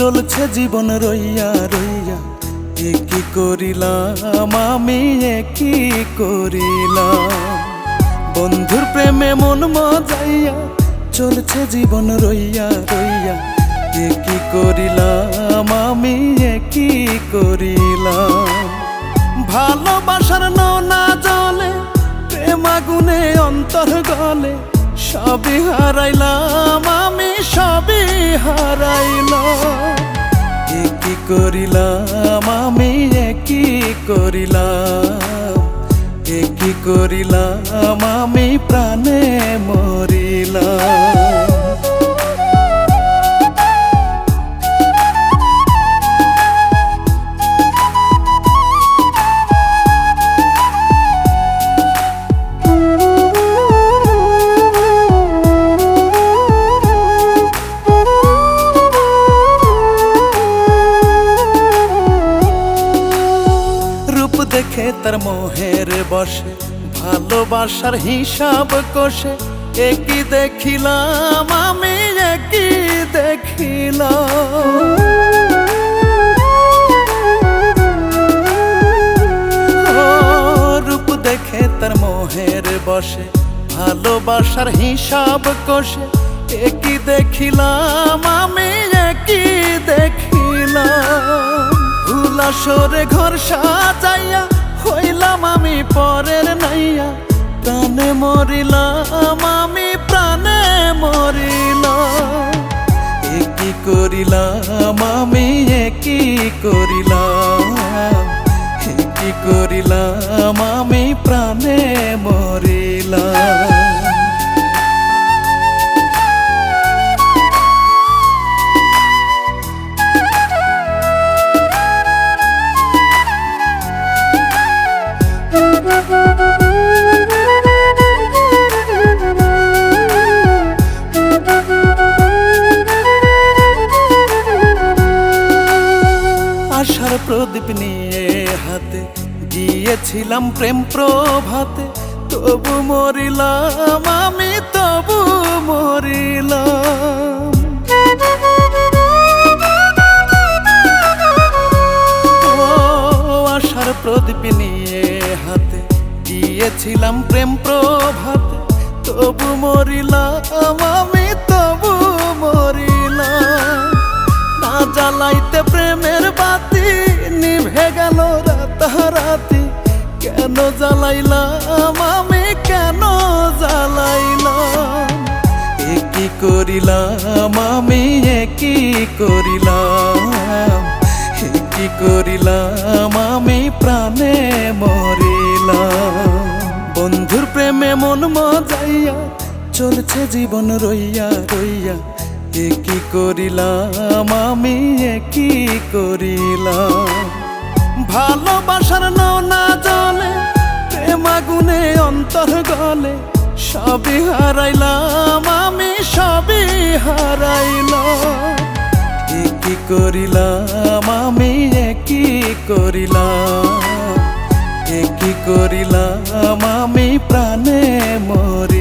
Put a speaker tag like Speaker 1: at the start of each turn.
Speaker 1: চলছে জীবন রইয়া রইয়া, কি করিলাম আমি, কি করিলাম। বন্ধুর প্রেমে মন মজাইয়া, চলছে জীবন রইয়া রইয়া, কি করিলাম আমি, কি করিলাম। ভালোবাসার নৌনা জলে, প্রেম আগুনে অন্তর গলে, সবই হারাইলাম আমি, সবই হারাইলাম। কি করিলাম আমি, কি করিলাম, কি করিলাম আমি, প্রাণে মরিলাম। দেখে তার মোহের বসে, ভালোবাসার হিসাব কষে, একই দেখিলাম আমি, একই দেখিলাম। রূপ দেখে তার মোহের বসে, ভালোবাসার হিসাব কষে, একই দেখিলাম আমি, একই দেখিলাম। উল্লাসরে ঘর সাজাইয়া, হইলাম আমি পরের নাইয়া, প্রাণে মরিলাম আমি, প্রাণে মরিলাম। কি করিলাম আমি, কি করিলাম, কি করিলাম আমি, প্রাণে মরিলাম। আশার প্রদীপ নিয়ে হাতে, গিয়েছিলাম প্রেম প্রভাতে, তবু মরিলাম আমি, তবু মরিলাম। আশার প্রদীপ নিয়ে হাতে, গিয়েছিলাম প্রেম প্রভাতে, তবু মরিলাম আমি, তবু মরিলাম। না জ্বালাইতে প্রেমের বাতি, নিভে গেল রাতারাতি, কেন জ্বালাইলাম আমি, কেন জ্বালাইলাম। কি করিলাম আমি, কি করিলাম, কি করিলাম আমি, প্রাণে মরিলাম। বন্ধুর প্রেমে মন মজাইয়া, চলছে জীবন রইয়া রইয়া, কি করিলাম আমি, কি করিলাম। ভালোবাসার নৌনা জলে, প্রেম আগুনে অন্তর গলে, সবই হারাইলাম আমি, সবই হারাইলাম। কি করিলাম আমি, কি করিলাম, কি করিলাম আমি, প্রাণে মরিলাম।